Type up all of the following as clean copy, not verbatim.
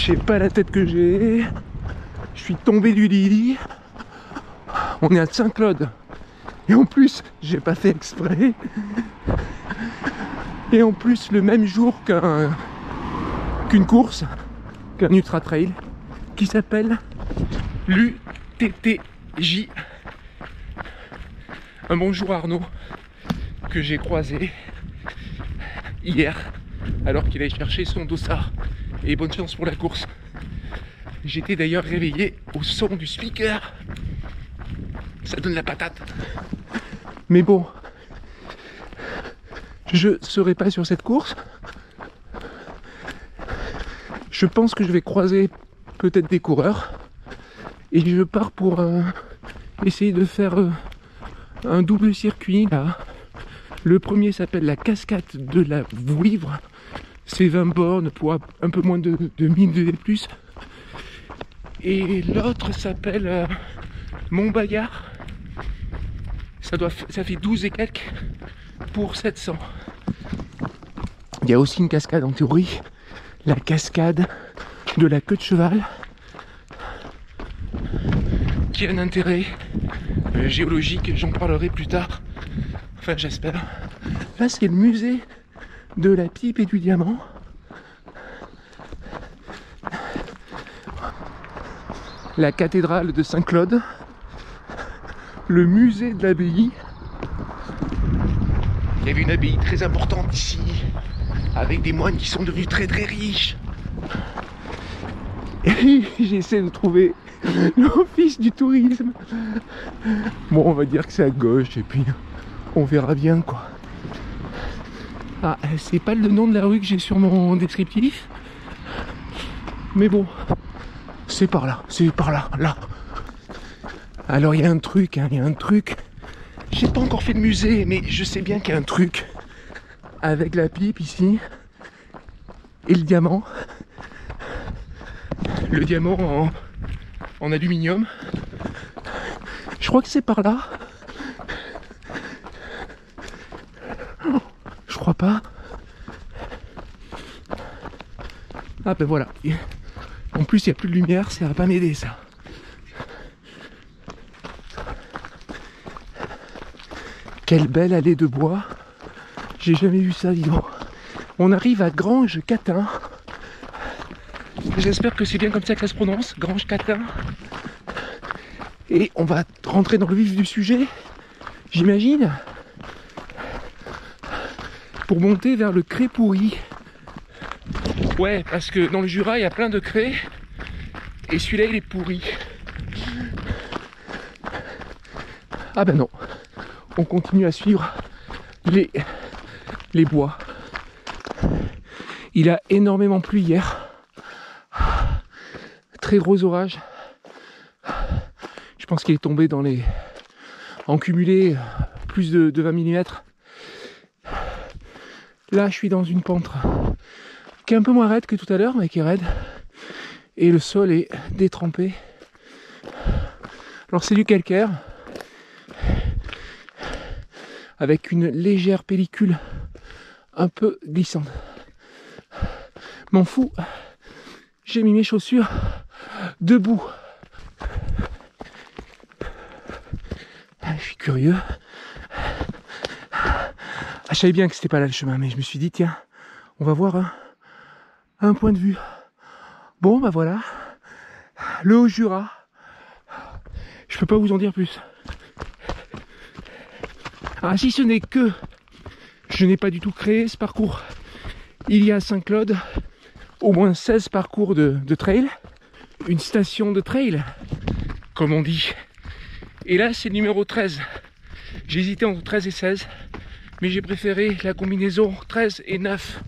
sais pas la tête que j'ai. Je suis tombé du lit. On est à Saint-Claude. Et en plus, j'ai pas fait exprès. Et en plus, le même jour qu'une course, qu'un ultra trail, qui s'appelle l'UTTJ. Un bonjour Arnaud, que j'ai croisé hier, alors qu'il allait chercher son dossard. Et bonne chance pour la course. J'étais d'ailleurs réveillé au son du speaker. Ça donne la patate. Mais bon, je serai pas sur cette course. Je pense que je vais croiser peut-être des coureurs. Et je pars pour essayer de faire un double circuit là. Le premier s'appelle la cascade de la Vouivre. C'est 20 bornes pour un peu moins de 1000 de plus. Et l'autre s'appelle Montbayard. Ça fait 12 et quelques pour 700. Il y a aussi une cascade en théorie, la cascade de la queue de cheval, qui a un intérêt géologique, j'en parlerai plus tard, enfin j'espère. Là c'est le musée de la pipe et du diamant. La cathédrale de Saint-Claude, le musée de l'abbaye. Il y avait une abbaye très importante ici, avec des moines qui sont devenus très très riches. Et j'essaie de trouver l'office du tourisme. Bon, on va dire que c'est à gauche et puis on verra bien quoi. Ah, c'est pas le nom de la rue que j'ai sur mon descriptif. Mais bon, c'est par là, là. Alors il y a un truc, hein, il y a un truc. J'ai pas encore fait le musée, mais je sais bien qu'il y a un truc avec la pipe ici et le diamant. Le diamant en aluminium. Je crois que c'est par là. Je crois pas. Ah ben voilà. En plus il n'y a plus de lumière, ça va pas m'aider ça. Quelle belle allée de bois. J'ai jamais vu ça, dis donc. On arrive à Grange-Catin. J'espère que c'est bien comme ça que ça se prononce, Grange-Catin. Et on va rentrer dans le vif du sujet, j'imagine, pour monter vers le Cré-Pourri. Ouais, parce que dans le Jura, il y a plein de craies, et celui-là, il est pourri. Ah ben non, on continue à suivre les bois. Il a énormément plu hier. Très gros orage. Je pense qu'il est tombé en cumulé plus de 20 mm. Là je suis dans une pente qui est un peu moins raide que tout à l'heure, mais qui est raide. Et le sol est détrempé. Alors c'est du calcaire avec une légère pellicule un peu glissante. M'en fous, j'ai mis mes chaussures debout. Je suis curieux. Je savais bien que c'était pas là le chemin, mais je me suis dit tiens, on va voir un point de vue. Bon bah voilà, le Haut-Jura. Je peux pas vous en dire plus. Ah si ce n'est que je n'ai pas du tout créé ce parcours. Il y a à Saint-Claude au moins 16 parcours de trail, une station de trail, comme on dit. Et là c'est le numéro 13. J'ai hésité entre 13 et 16, mais j'ai préféré la combinaison 13 et 9.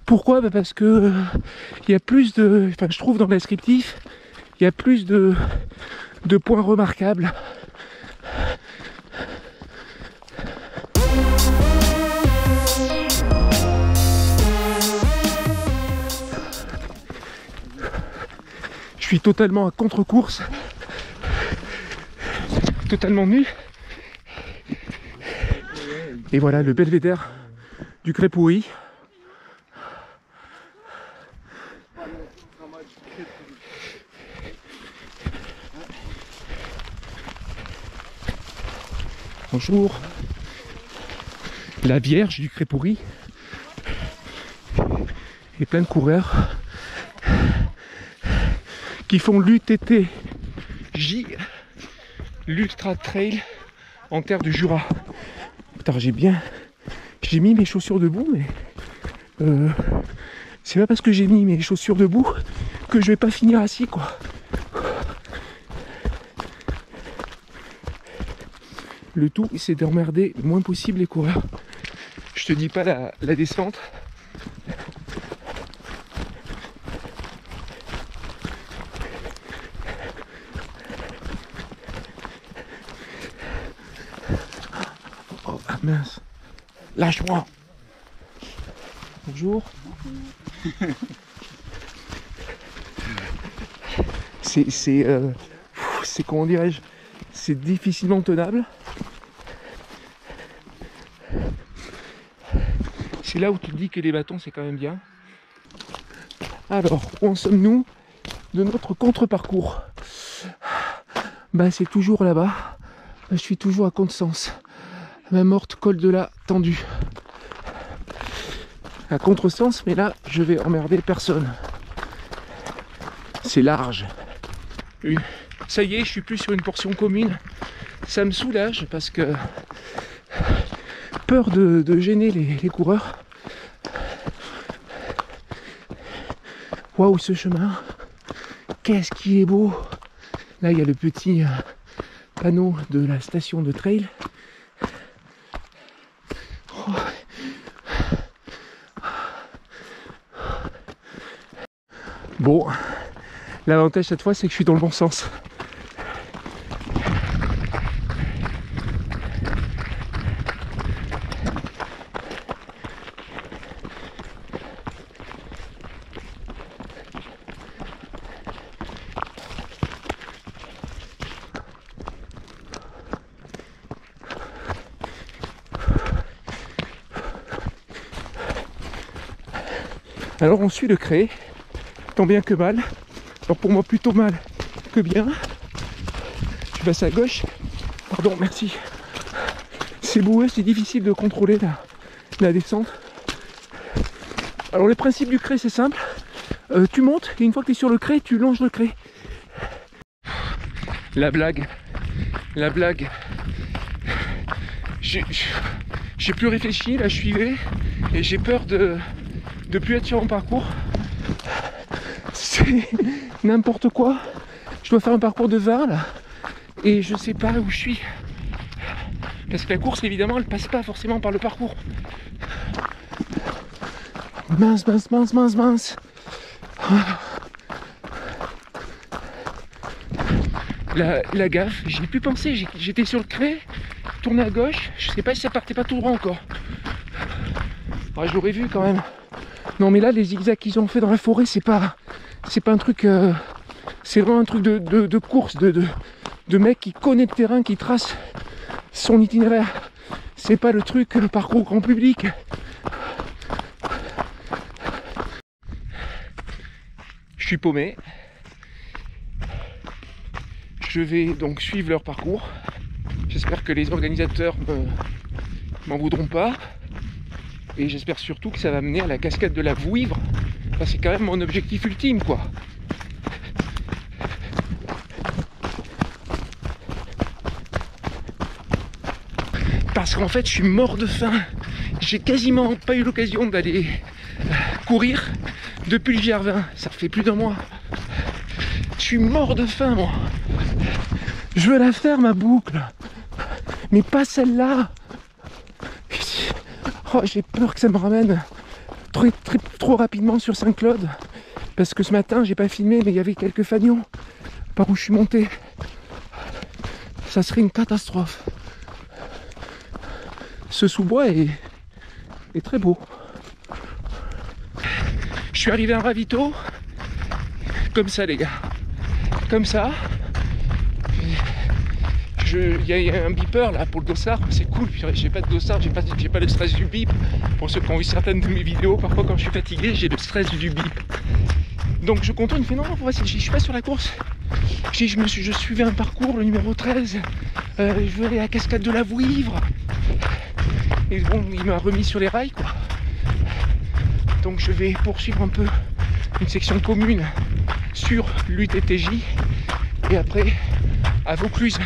Pourquoi? Bah parce que il y a plus de... Enfin je trouve dans le descriptif, il y a plus de points remarquables. Je suis totalement à contre-course, totalement nu. Et voilà le belvédère du Cré-Pourri. Bonjour. La Vierge du Crépoury. Et plein de coureurs qui font l'UTTJ, l'Ultra Trail en terre du Jura. Putain, j'ai mis mes chaussures debout, mais c'est pas parce que j'ai mis mes chaussures debout que je vais pas finir assis, quoi. Le tout, c'est d'emmerder le moins possible les coureurs. Je te dis pas la descente. Oh mince. Lâche-moi. Bonjour. C'est comment dirais-je, c'est difficilement tenable. C'est là où tu te dis que les bâtons c'est quand même bien. Alors, où en sommes-nous de notre contre-parcours? Bah c'est toujours là-bas. Je suis toujours à contresens. Ma morte col de la tendue. À contresens, mais là je vais emmerder personne. C'est large. Oui. Ça y est, je suis plus sur une portion commune. Ça me soulage parce que peur de gêner les coureurs. Waouh, ce chemin, qu'est-ce qui est beau. Là, il y a le petit panneau de la station de trail. Oh. Bon, l'avantage cette fois, c'est que je suis dans le bon sens. Alors on suit le Cré, tant bien que mal. Alors pour moi plutôt mal que bien. Je passe à gauche. Pardon, merci. C'est boueux, c'est difficile de contrôler la descente. Alors le principe du Cré c'est simple. Tu montes et une fois que tu es sur le Cré, tu longes le Cré. La blague. J'ai plus réfléchi, là je suivais et j'ai peur de plus être sur mon parcours. C'est n'importe quoi. Je dois faire un parcours de 20 là et je sais pas où je suis. Parce que la course évidemment elle passe pas forcément par le parcours. Mince. La gaffe, j'y ai plus pensé, j'étais sur le Cré, tourné à gauche, je sais pas si ça partait pas tout droit encore. Ouais, je l'aurais vu quand même. Non mais là les zigzags qu'ils ont fait dans la forêt c'est pas un truc, c'est vraiment un truc de course, de mec qui connaît le terrain, qui trace son itinéraire. C'est pas le parcours grand public. Je suis paumé. Je vais donc suivre leur parcours. J'espère que les organisateurs m'en voudront pas. Et j'espère surtout que ça va mener à la cascade de la Vouivre. Enfin, c'est quand même mon objectif ultime, quoi. Parce qu'en fait, je suis mort de faim. J'ai quasiment pas eu l'occasion d'aller courir depuis le GR20. Ça fait plus d'un mois. Je suis mort de faim, moi. Je veux la faire, ma boucle. Mais pas celle-là. Oh, j'ai peur que ça me ramène trop rapidement sur Saint-Claude. Parce que ce matin, j'ai pas filmé, mais il y avait quelques fanions par où je suis monté. Ça serait une catastrophe. Ce sous-bois est très beau. Je suis arrivé à un ravito. Comme ça, les gars. Comme ça. Il y a un beeper là pour le dossard, c'est cool, j'ai pas de dossard, j'ai pas le stress du bip. Pour ceux qui ont vu certaines de mes vidéos, parfois quand je suis fatigué, j'ai le stress du bip. Donc je contourne, il fait non, je suis pas sur la course. Je suivais un parcours, le numéro 13. Je veux aller à la cascade de la Vouivre. Et bon, il m'a remis sur les rails, quoi. Donc je vais poursuivre un peu une section commune sur l'UTTJ. Et après, à Vaucluse,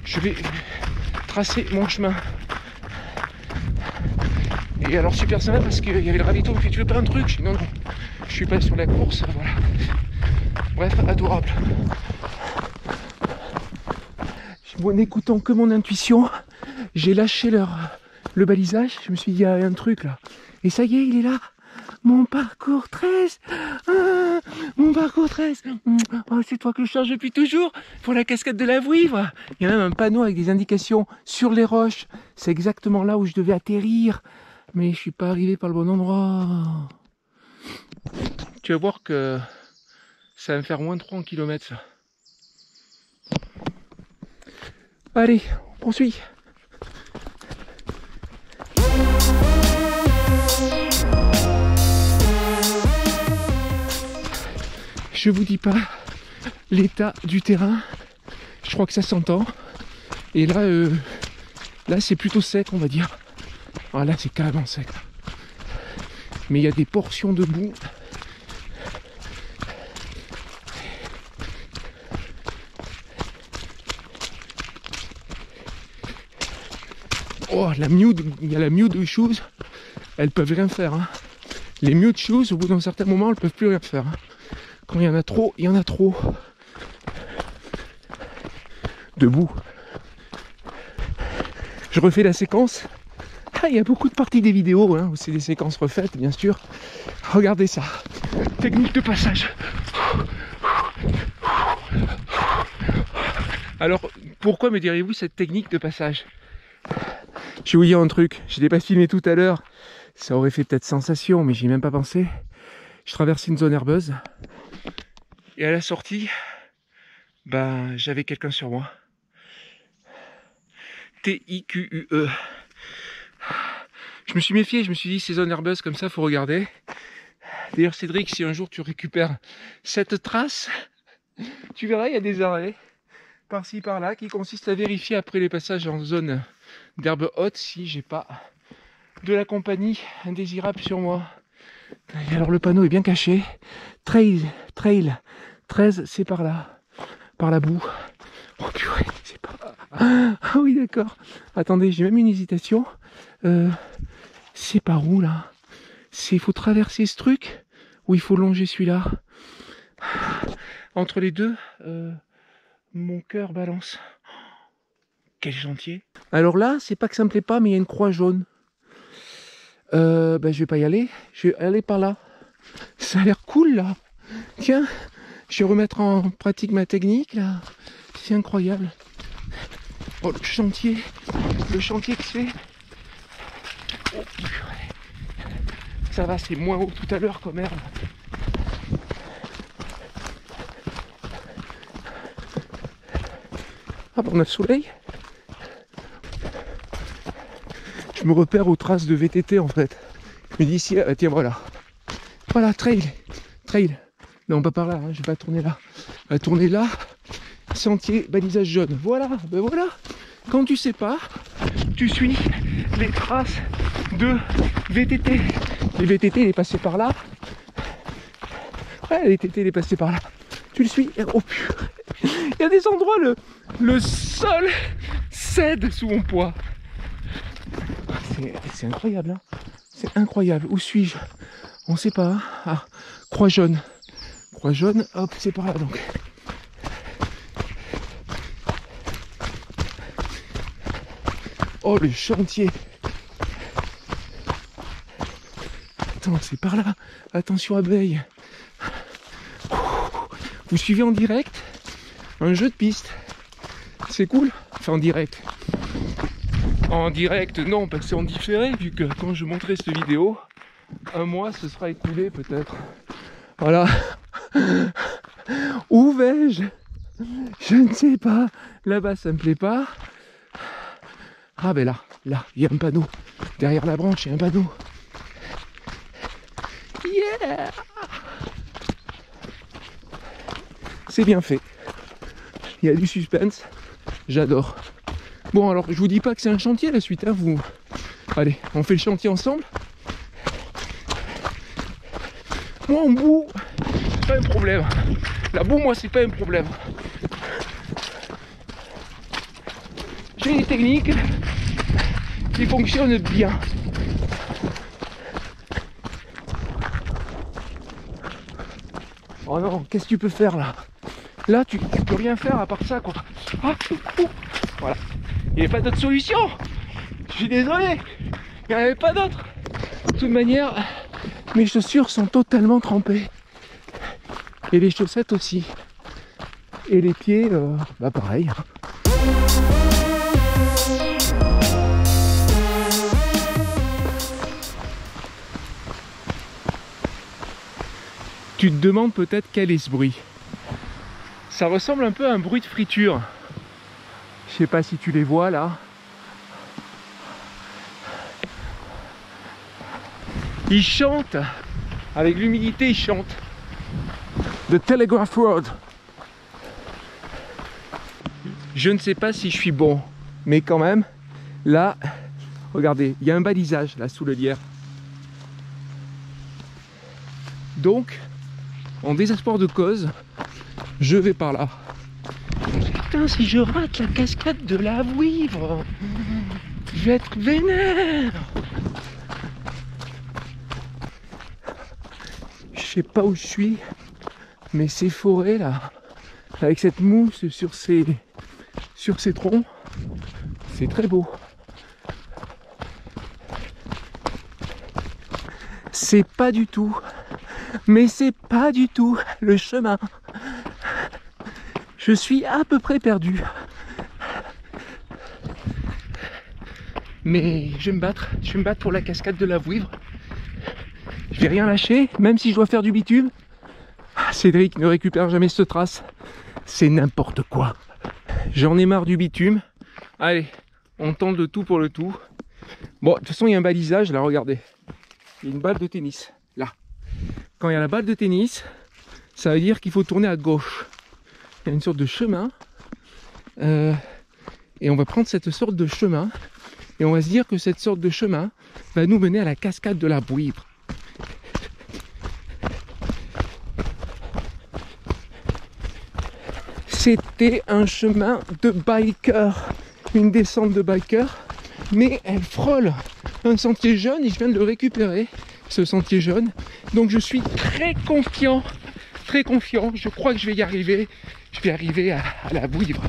je vais tracer mon chemin. Et alors super sympa parce qu'il y avait le ravito qui me fait tu veux pas un truc? Je dis non, je suis pas sur la course, voilà. Bref, adorable. En n'écoutant que mon intuition, j'ai lâché le balisage, je me suis dit il y a un truc là. Et ça y est, il est là. Mon parcours 13. Mon parcours 13. Oh, c'est toi que je cherche depuis toujours pour la cascade de la Vouivre. Il y a même un panneau avec des indications sur les roches. C'est exactement là où je devais atterrir. Mais je suis pas arrivé par le bon endroit. Tu vas voir que ça va me faire moins de 3 km ça. Allez, on poursuit. Je vous dis pas l'état du terrain. Je crois que ça s'entend. Et là, là c'est plutôt sec, on va dire. Ah, là, c'est carrément sec. Mais il y a des portions de boue. Oh, il y a la mute shoes. Elles peuvent rien faire. Hein. Les mute shoes, au bout d'un certain moment, elles peuvent plus rien faire. Hein. Quand il y en a trop, il y en a trop. Debout. Je refais la séquence. Ah, il y a beaucoup de parties des vidéos, hein, où c'est des séquences refaites, bien sûr. Regardez ça. Technique de passage. Alors, pourquoi me direz-vous cette technique de passage? Je vais vous dire un truc. Je ne l'ai pas filmé tout à l'heure. Ça aurait fait peut-être sensation, mais j'y ai même pas pensé. Je traversais une zone herbeuse. Et à la sortie, ben, j'avais quelqu'un sur moi. T-I-Q-U-E. Je me suis méfié, je me suis dit, ces zones herbeuses comme ça, faut regarder. D'ailleurs, Cédric, si un jour tu récupères cette trace, tu verras, il y a des arrêts par-ci, par-là, qui consistent à vérifier après les passages en zone d'herbe haute si j'ai pas de la compagnie indésirable sur moi. Et alors le panneau est bien caché. Trail 13, c'est par là, par la boue. Oh purée, c'est pas... Ah oui, d'accord. Attendez, j'ai même une hésitation. C'est par où là? Il faut traverser ce truc ou il faut longer celui-là? Entre les deux, mon cœur balance. Quel chantier. Alors là, c'est pas que ça me plaît pas, mais il y a une croix jaune. Ben, je vais pas y aller. Je vais aller par là. Ça a l'air cool là. Tiens, je vais remettre en pratique ma technique là. C'est incroyable. Oh, le chantier que c'est. Oh, ça va, c'est moins haut que tout à l'heure comme herbe. Ah bah on a le soleil. Je me repère aux traces de VTT en fait. Je me dis ici, tiens voilà. Voilà, trail. Non, pas par là, hein, je vais pas tourner là. On va tourner là. Sentier, balisage jaune. Voilà, ben voilà. Quand tu sais pas, tu suis les traces de VTT. Les VTT, il est passé par là. Ouais, les VTT, il est passé par là. Tu le suis. Oh purée. Il y a des endroits, le sol cède sous mon poids. C'est incroyable, hein. C'est incroyable. Où suis-je? On sait pas. Hein. Ah, croix jaune. Croix jaune, hop, c'est par là donc. Oh, le chantier. Attends, c'est par là. Attention abeilles. Vous suivez en direct un jeu de piste. C'est cool. Enfin en direct. En direct, non, parce que c'est en différé, vu que quand je montrerai cette vidéo, un mois se sera écoulé peut-être. Voilà. Où vais-je? Je ne sais pas. Là-bas, ça me plaît pas. Ah ben là, il y a un panneau. Derrière la branche, il y a un panneau. Yeah! C'est bien fait. Il y a du suspense. J'adore. Bon, alors, je vous dis pas que c'est un chantier la suite, hein, vous... Allez, on fait le chantier ensemble. Moi, en boue, c'est pas un problème. La boue, moi, c'est pas un problème. J'ai une technique qui fonctionne bien. Oh non, qu'est-ce que tu peux faire là? Là, tu peux rien faire à part ça, quoi. Ah, voilà. Il n'y avait pas d'autre solution. Je suis désolé. Il n'y en avait pas d'autre. De toute manière, mes chaussures sont totalement trempées. Et les chaussettes aussi. Et les pieds, bah pareil. Tu te demandes peut-être quel est ce bruit. Ça ressemble un peu à un bruit de friture. Je sais pas si tu les vois là. Ils chantent. Avec l'humidité, ils chantent. The Telegraph Road. Je ne sais pas si je suis bon, mais quand même, là, regardez, il y a un balisage là sous le lierre. Donc, en désespoir de cause, je vais par là. Putain, si je rate la cascade de la Vouivre, je vais être vénère. Je sais pas où je suis, mais ces forêts là, avec cette mousse sur ces troncs, c'est très beau. C'est pas du tout, mais c'est pas du tout le chemin. Je suis à peu près perdu. Mais je vais me battre pour la cascade de la Vouivre. Je vais rien lâcher, même si je dois faire du bitume. Cédric ne récupère jamais cette trace. C'est n'importe quoi. J'en ai marre du bitume. Allez, on tente le tout pour le tout. Bon, de toute façon, il y a un balisage, là, regardez. Il y a une balle de tennis, là. Quand il y a la balle de tennis, ça veut dire qu'il faut tourner à gauche. Il y a une sorte de chemin. Et on va prendre cette sorte de chemin. Et on va se dire que cette sorte de chemin va nous mener à la cascade de la Vouivre. C'était un chemin de biker, une descente de biker, mais elle frôle un sentier jaune et je viens de le récupérer, ce sentier jaune. Donc je suis très confiant, je crois que je vais y arriver, je vais arriver à la Vouivre.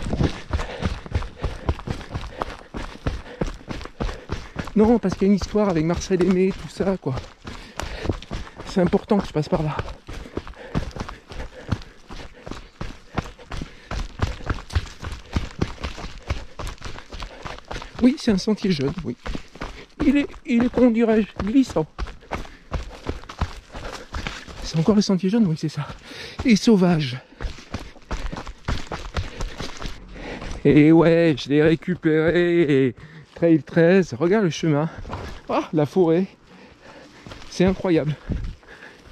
Non, parce qu'il y a une histoire avec Marcel Aimé, tout ça, quoi. C'est important que je passe par là. Oui, c'est un sentier jaune, oui. Il est comment dirais-je, glissant. C'est encore le sentier jaune, oui, c'est ça. Et sauvage. Et ouais, je l'ai récupéré. Et Trail 13, regarde le chemin. Ah, la forêt. C'est incroyable.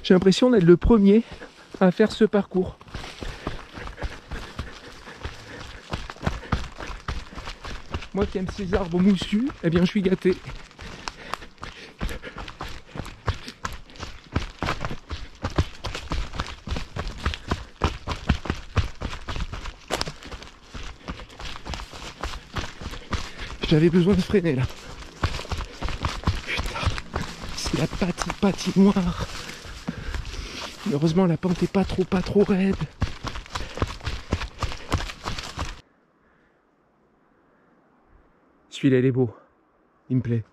J'ai l'impression d'être le premier à faire ce parcours. Moi qui aime ces arbres moussus, eh bien je suis gâté. J'avais besoin de freiner là. Putain, c'est la patinoire. Heureusement la pente est pas trop raide. Celui-là il est beau, il me plaît.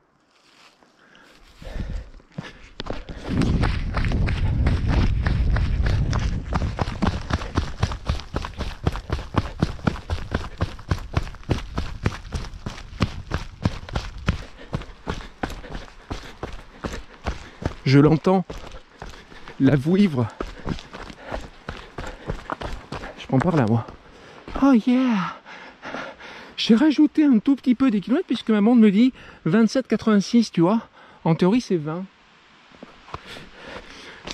Je l'entends, la Vouivre. Je prends par là moi. Oh yeah! J'ai rajouté un tout petit peu des kilomètres puisque ma montre me dit 27,86, tu vois. En théorie, c'est 20.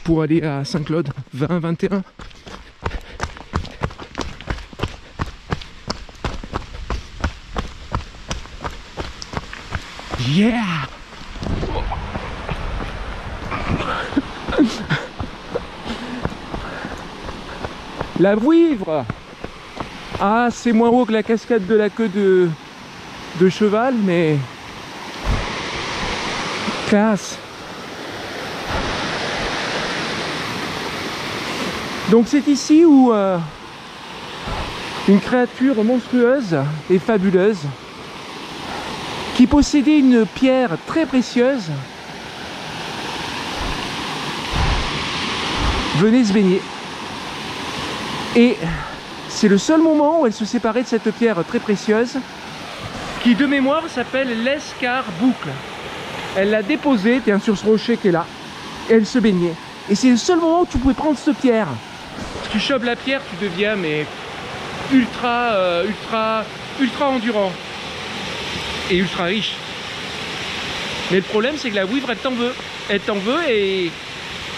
Pour aller à Saint-Claude, 20, 21. Yeah! La Vouivre! Ah, c'est moins haut que la cascade de la queue de cheval, mais classe. Donc c'est ici où une créature monstrueuse et fabuleuse qui possédait une pierre très précieuse venait se baigner. Et c'est le seul moment où elle se séparait de cette pierre très précieuse qui de mémoire s'appelle l'Escarboucle. Elle l'a déposée, bien sur ce rocher qui est là, et elle se baignait. Et c'est le seul moment où tu pouvais prendre cette pierre. Si tu chopes la pierre, tu deviens mais ultra endurant et ultra riche. Mais le problème c'est que la Vouivre elle t'en veut. Elle t'en veut et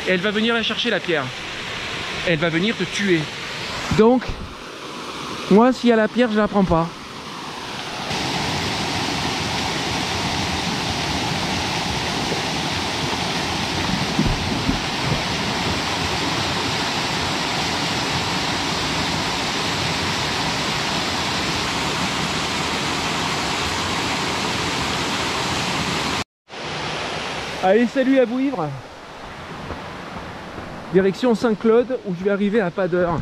elle va venir la chercher la pierre. Elle va venir te tuer. Donc, moi s'il y a la pierre, je la prends pas. Allez, salut la Vouivre. Direction Saint-Claude où je vais arriver à pas d'heure.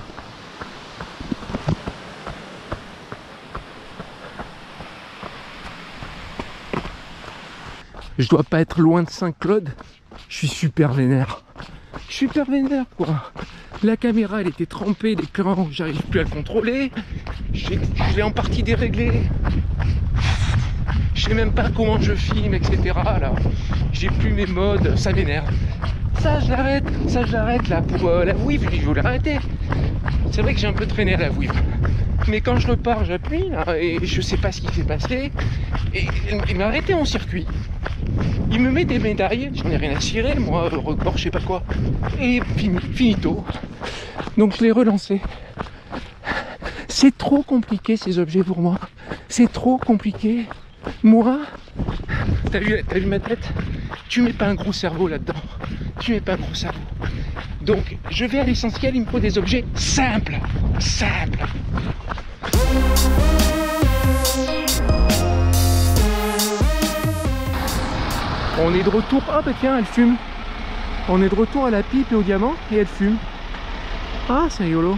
Je dois pas être loin de Saint-Claude. Je suis super vénère. Super vénère quoi. La caméra elle était trempée, l'écran j'arrive plus à le contrôler. Je l'ai en partie déréglé. Je sais même pas comment je filme, etc. Là, j'ai plus mes modes, ça m'énerve. Ça je l'arrête là pour la Vouivre, je veux l'arrêter. C'est vrai que j'ai un peu traîné à la Vouivre. Mais quand je repars, j'appuie là et je sais pas ce qui s'est passé. Et il m'a arrêté en circuit. Il me met des médailles, j'en ai rien à cirer, moi, record, je sais pas quoi. Et finito. Donc je l'ai relancé. C'est trop compliqué ces objets pour moi. C'est trop compliqué. Moi, t'as vu ma tête? Tu mets pas un gros cerveau là-dedans. Tu mets pas un gros cerveau. Donc, je vais à l'essentiel, il me faut des objets simples. Simples. On est de retour. Ah bah tiens, elle fume. On est de retour à la pipe et au diamant et elle fume. Ah, c'est rigolo.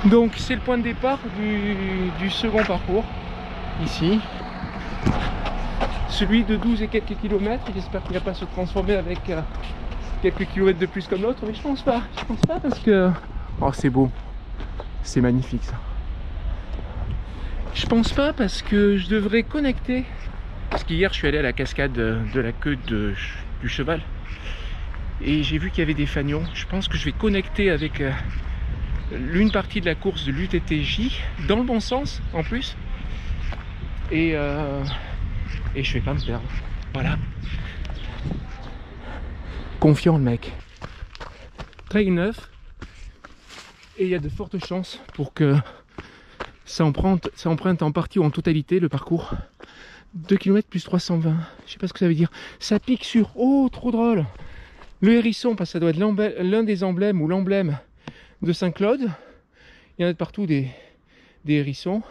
Donc, c'est le point de départ du second parcours. Ici. Celui de 12 et quelques kilomètres, j'espère qu'il ne va pas se transformer avec quelques kilomètres de plus comme l'autre, mais je pense pas parce que... Oh c'est beau, c'est magnifique ça. Je pense pas parce que je devrais connecter, parce qu'hier je suis allé à la cascade de la queue du cheval, et j'ai vu qu'il y avait des fanions. Je pense que je vais connecter avec l'une partie de la course de l'UTTJ, dans le bon sens en plus, et je vais pas me perdre. Voilà. Confiant le mec. Trail neuf. Et il y a de fortes chances pour que ça emprunte en partie ou en totalité le parcours. 2 km plus 320. Je sais pas ce que ça veut dire. Ça pique sur... Oh, trop drôle. Le hérisson, parce que ça doit être l'un des emblèmes ou l'emblème de Saint-Claude. Il y en a de partout des hérissons.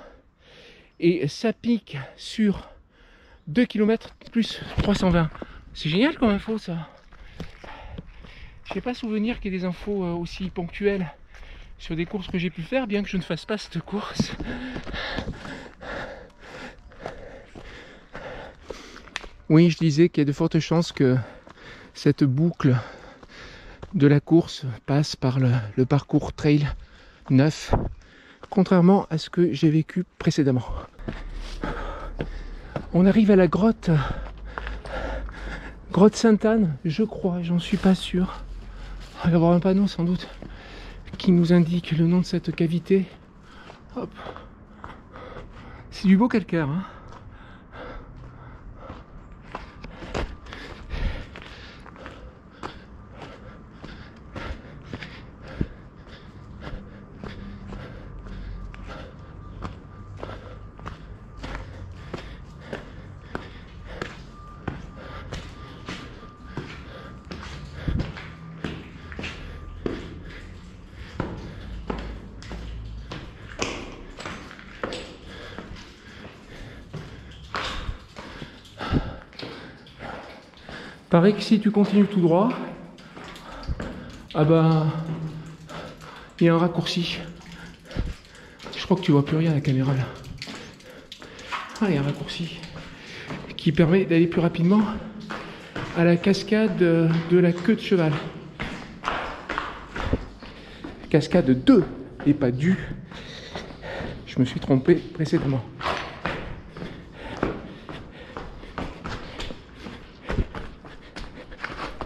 Et ça pique sur 2 km plus 320. C'est génial comme info ça. Je n'ai pas souvenir qu'il y ait des infos aussi ponctuelles sur des courses que j'ai pu faire, bien que je ne fasse pas cette course. Oui, je disais qu'il y a de fortes chances que cette boucle de la course passe par le parcours trail 9, contrairement à ce que j'ai vécu précédemment. On arrive à la grotte Sainte-Anne, je crois, j'en suis pas sûr. Il va y avoir un panneau sans doute qui nous indique le nom de cette cavité. Hop. C'est du beau calcaire, hein. Paraît que si tu continues tout droit, ah bah, il y a un raccourci. Je crois que tu vois plus rien à la caméra là. Ah, il y a un raccourci qui permet d'aller plus rapidement à la cascade de la queue de cheval. Cascade 2 et pas du. Je me suis trompé précédemment.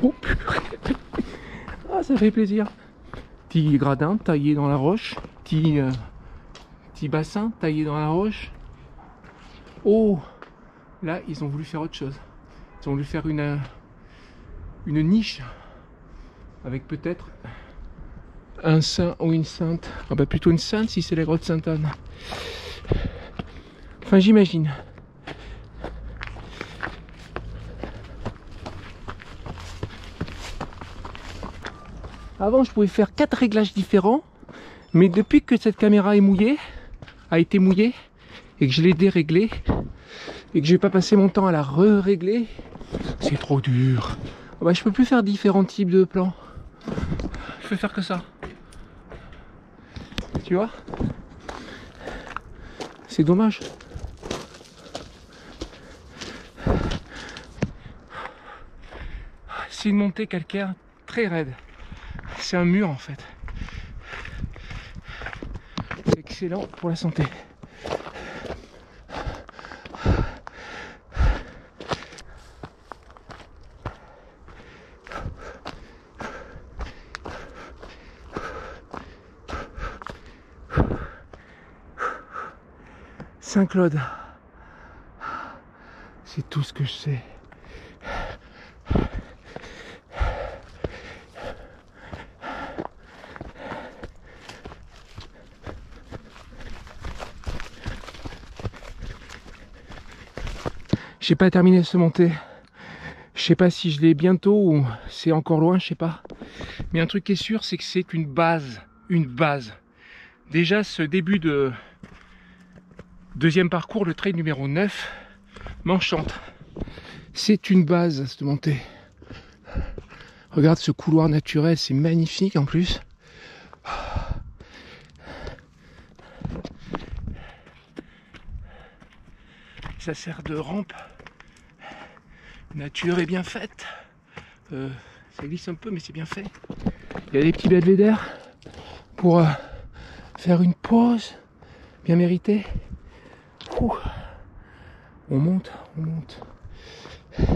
Oh purée. Ah, ça fait plaisir. Petit gradin taillé dans la roche. Petit bassin taillé dans la roche. Oh, là ils ont voulu faire autre chose. Ils ont voulu faire une niche avec peut-être un saint ou une sainte. Ah bah plutôt une sainte si c'est la grotte Sainte-Anne. Enfin j'imagine. Avant je pouvais faire 4 réglages différents, mais depuis que cette caméra est mouillée, a été mouillée, et que je l'ai déréglée, et que je vais pas passer mon temps à la re-régler, c'est trop dur. Bah, je peux plus faire différents types de plans. Je peux faire que ça. Tu vois? C'est dommage. C'est une montée calcaire très raide. C'est un mur en fait. C'est excellent pour la santé. Saint-Claude, c'est tout ce que je sais. J'ai pas terminé de se monter. Je sais pas si je l'ai bientôt ou c'est encore loin, je sais pas. Mais un truc qui est sûr, c'est que c'est une base. Une base. Déjà, ce début de deuxième parcours, le trail numéro 9, m'enchante. C'est une base, cette montée. Regarde ce couloir naturel, c'est magnifique en plus. Ça sert de rampe. La nature est bien faite. Ça glisse un peu, mais c'est bien fait. Il y a des petits belvédères pour faire une pause bien méritée. Ouh. On monte, on monte. J'ai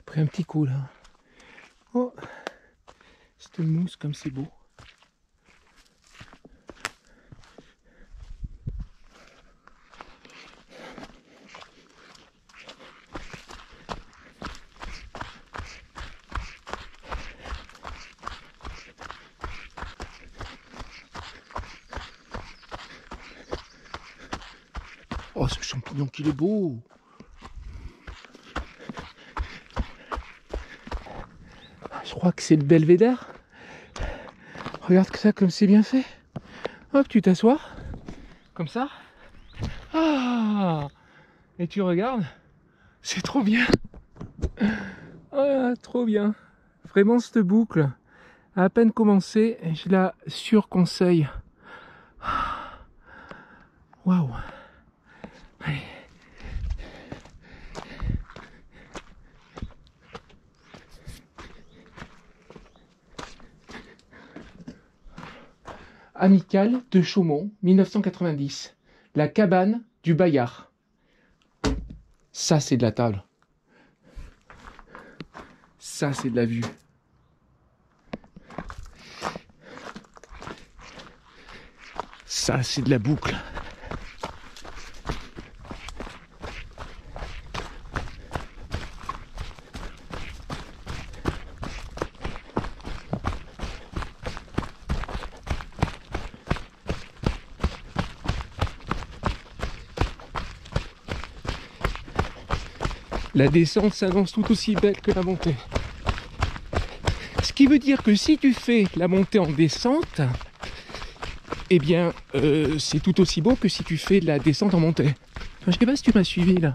pris un petit coup là. Oh, cette mousse comme c'est beau. Oh, ce champignon qu'il est beau! Je crois que c'est le belvédère. Regarde que ça, comme c'est bien fait. Hop, tu t'assois. Comme ça. Ah! Et tu regardes. C'est trop bien. Ah, trop bien. Vraiment, cette boucle a à peine commencé. Je la surconseille. Waouh! Allez. Amicale de Chaumont, 1990. La cabane du Bayard. Ça, c'est de la table. Ça, c'est de la vue. Ça, c'est de la boucle. La descente s'annonce tout aussi belle que la montée. Ce qui veut dire que si tu fais la montée en descente, eh bien, c'est tout aussi beau que si tu fais de la descente en montée. Enfin, je sais pas si tu m'as suivi là.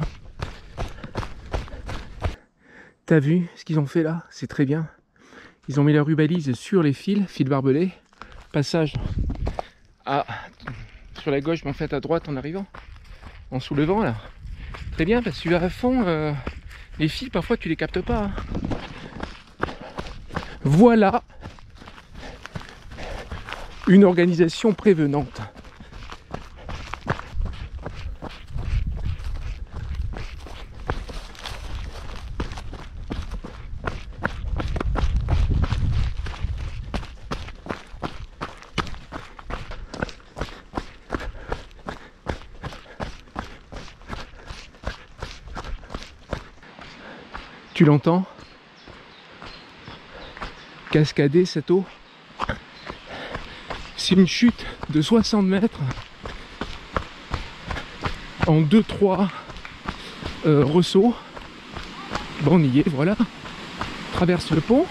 T'as vu ce qu'ils ont fait là? C'est très bien. Ils ont mis la rubalise sur les fils barbelés. Passage sur la gauche, mais en fait à droite en arrivant, en soulevant là. Très bien, parce que tu vas à fond, les fils parfois tu les captes pas. Hein. Voilà une organisation prévenante. Tu l'entends? Cascader cette eau. C'est une chute de 60 mètres en 2-3 ressauts. Bon, on y est, voilà. Traverse le pont.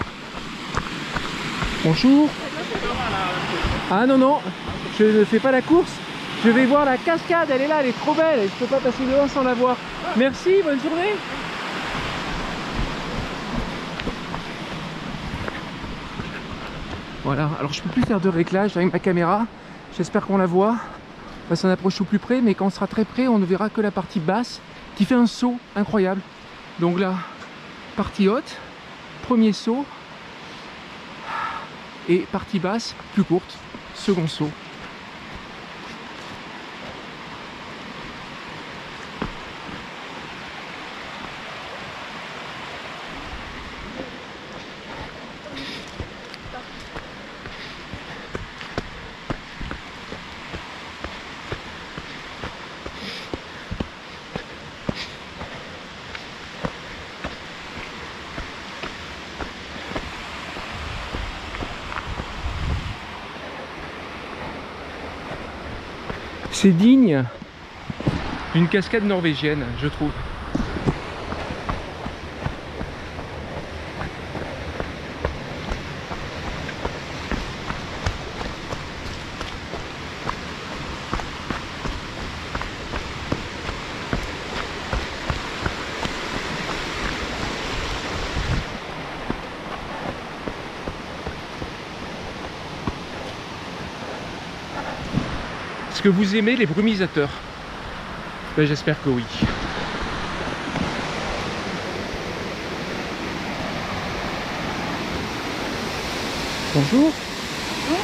Bonjour. Ah non, non, je ne fais pas la course. Je vais voir la cascade, elle est là, elle est trop belle. Je ne peux pas passer devant sans la voir. Merci, bonne journée. Voilà, alors je peux plus faire de réglage avec ma caméra. J'espère qu'on la voit. On va s'en approcher au plus près, mais quand on sera très près, on ne verra que la partie basse qui fait un saut incroyable. Donc là, partie haute, premier saut, et partie basse, plus courte, second saut. C'est digne d'une cascade norvégienne, je trouve. Est-ce que vous aimez les brumisateurs? Ben, j'espère que oui. Bonjour. Bonjour.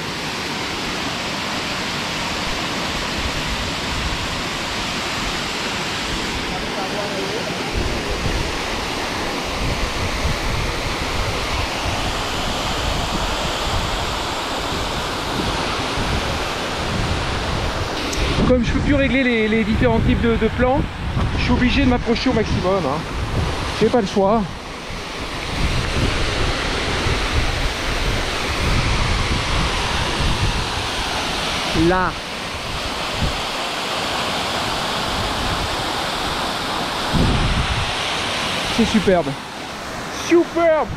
Comme je ne peux plus régler les différents types de plans, je suis obligé de m'approcher au maximum. Hein. J'ai pas le choix. Là. C'est superbe. Superbe.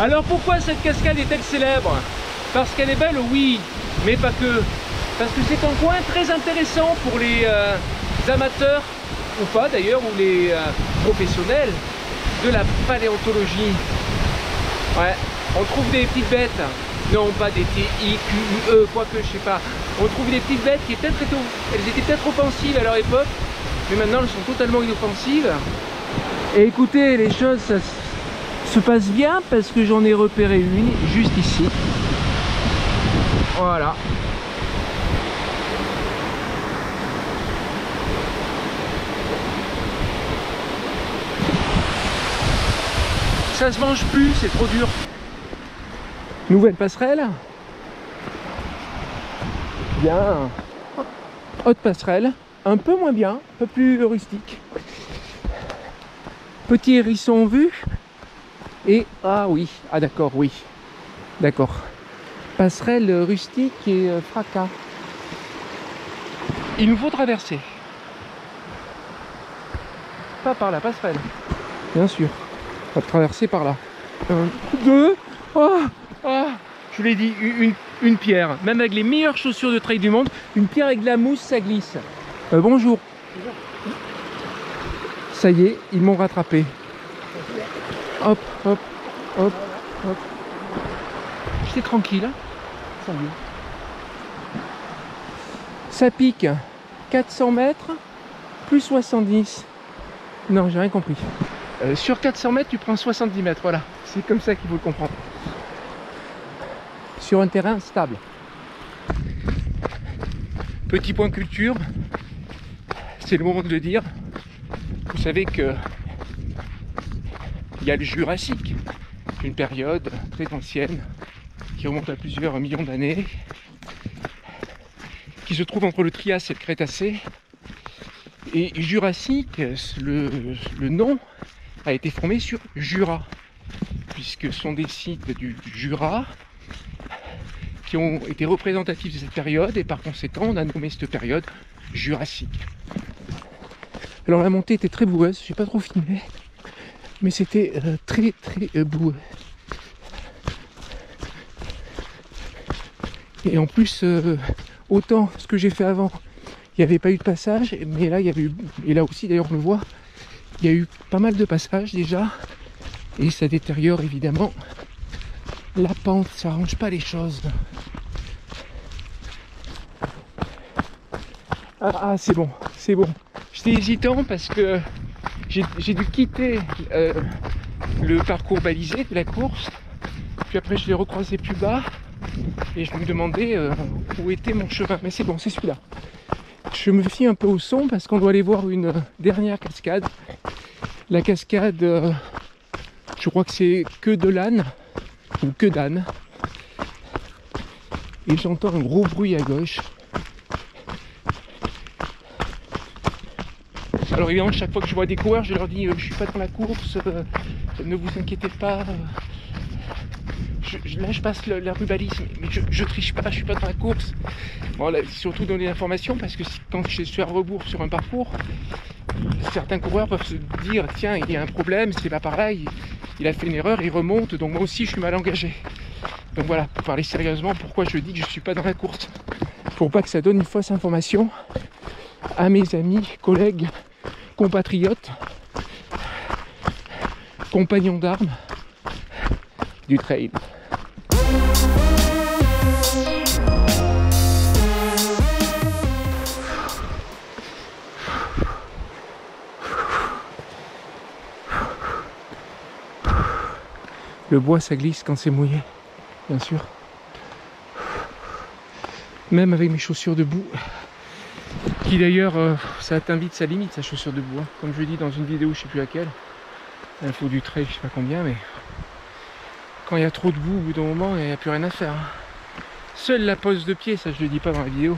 Alors pourquoi cette cascade est-elle célèbre? Parce qu'elle est belle, oui, mais pas que. Parce que c'est un coin très intéressant pour les amateurs, ou pas d'ailleurs, ou les professionnels de la paléontologie. Ouais, on trouve des petites bêtes, non pas des TIQUE, quoique je sais pas. On trouve des petites bêtes qui étaient elles étaient peut-être offensives à leur époque, mais maintenant elles sont totalement inoffensives. Et écoutez, les choses, ça se passe bien parce que j'en ai repéré une juste ici. Voilà. Ça se mange plus, c'est trop dur. Nouvelle passerelle. Bien. Haute passerelle. Un peu moins bien, un peu plus rustique. Petit hérisson en vue. Et, ah oui, ah d'accord, oui. D'accord. Passerelle rustique et fracas. Il nous faut traverser. Pas par la passerelle, bien sûr. On va traverser par là. 1, 2. Oh, oh, je vous l'ai dit, une pierre. Même avec les meilleures chaussures de trail du monde, une pierre avec de la mousse, ça glisse. Bonjour. Ça y est, ils m'ont rattrapé. Hop, hop, hop, hop. J'étais tranquille. Hein. Ça y est. Ça pique. 400 mètres, plus 70. Non, j'ai rien compris. Sur 400 mètres, tu prends 70 mètres. Voilà, c'est comme ça qu'il faut le comprendre. Sur un terrain stable. Petit point culture. C'est le moment de le dire. Vous savez que il y a le Jurassique, une période très ancienne qui remonte à plusieurs millions d'années, qui se trouve entre le Trias et le Crétacé. Et Jurassique, le nom a été formé sur Jura, puisque ce sont des sites du Jura qui ont été représentatifs de cette période, et par conséquent on a nommé cette période Jurassique. Alors la montée était très boueuse, j'ai pas trop filmé, mais c'était très boueux. Et en plus, autant ce que j'ai fait avant, il n'y avait pas eu de passage, mais là il y avait eu, et là aussi d'ailleurs on le voit, il y a eu pas mal de passages déjà, et ça détériore évidemment la pente, ça arrange pas les choses. Ah c'est bon, c'est bon. J'étais hésitant parce que j'ai dû quitter le parcours balisé de la course, puis après je l'ai recroisé plus bas, et je me demandais où était mon chemin, mais c'est bon, c'est celui-là. Je me fie un peu au son parce qu'on doit aller voir une dernière cascade. La cascade, je crois que c'est que de l'âne, ou que d'âne. Et j'entends un gros bruit à gauche. Alors évidemment, chaque fois que je vois des coureurs, je leur dis je suis pas dans la course, ne vous inquiétez pas. Là je passe la rue balise, mais je triche pas, je suis pas dans la course. Bon, là, surtout donner l'information parce que quand je suis à rebours sur un parcours, certains coureurs peuvent se dire tiens, il y a un problème, c'est pas pareil, il a fait une erreur, il remonte, donc moi aussi je suis mal engagé. Donc voilà, pour parler sérieusement, pourquoi je dis que je suis pas dans la course, pour pas que ça donne une fausse information à mes amis, collègues, compatriotes, compagnons d'armes du trail. Le bois ça glisse quand c'est mouillé, bien sûr. Même avec mes chaussures de boue, qui d'ailleurs, ça atteint vite sa limite, sa chaussure de boue. Hein. Comme je dis dans une vidéo, je sais plus laquelle, info du trail, je sais pas combien, mais quand il y a trop de boue, au bout d'un moment, il n'y a plus rien à faire. Hein. Seule la pose de pied, ça je le dis pas dans la vidéo,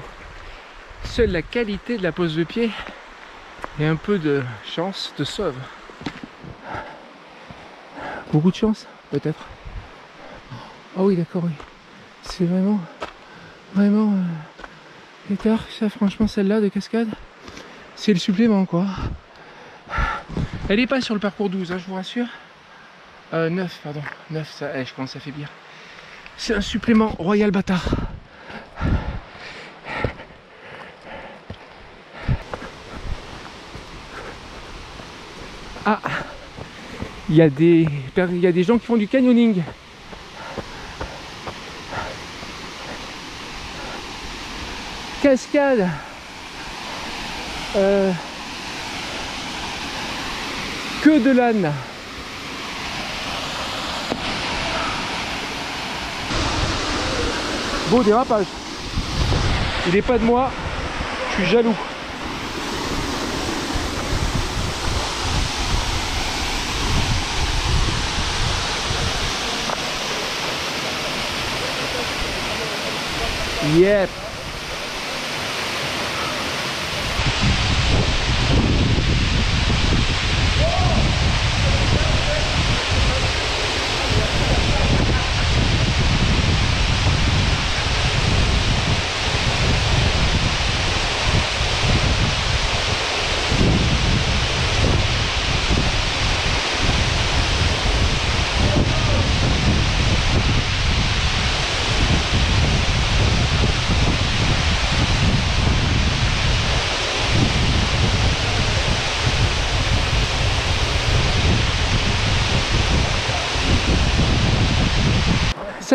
seule la qualité de la pose de pied et un peu de chance te sauve. Beaucoup de chance, peut-être. Ah oui, d'accord, oui. C'est vraiment pétard, ça, franchement, celle-là de cascade, c'est le supplément, quoi. Elle n'est pas sur le parcours 12, hein, je vous rassure. 9, pardon. 9, ça, je commence à faiblir. C'est un supplément Royal Bâtard. Ah, il y a des gens qui font du canyoning. Cascade. Que de l'âne. Beau dérapage. Il n'est pas de moi, je suis jaloux. Yep.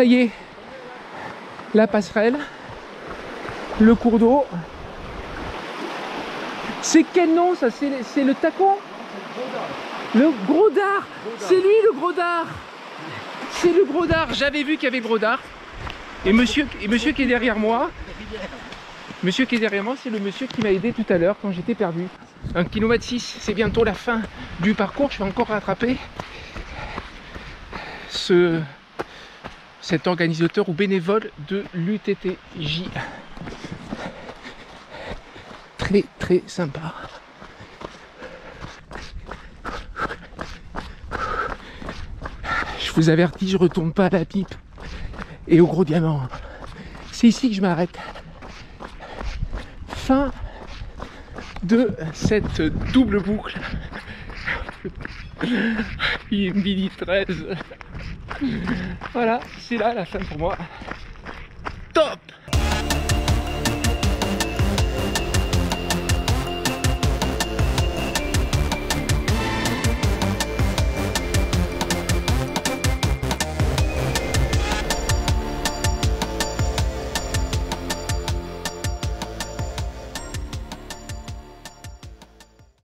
Ça y est, la passerelle, le cours d'eau. C'est quel nom ça? C'est le Tacon? Le Gros Dard. C'est lui le Gros Dard. C'est le Gros Dard. J'avais vu qu'il y avait le Gros Dard. Et monsieur qui est derrière moi, c'est le monsieur qui m'a aidé tout à l'heure quand j'étais perdu. 1,6 km, c'est bientôt la fin du parcours. Je vais encore rattraper cet organisateur ou bénévole de l'UTTJ. Très très sympa. Je vous avertis, je retourne pas à la pipe et au gros diamant. C'est ici que je m'arrête. Fin de cette double boucle. Midi 13. Voilà, c'est là la fin pour moi. Top!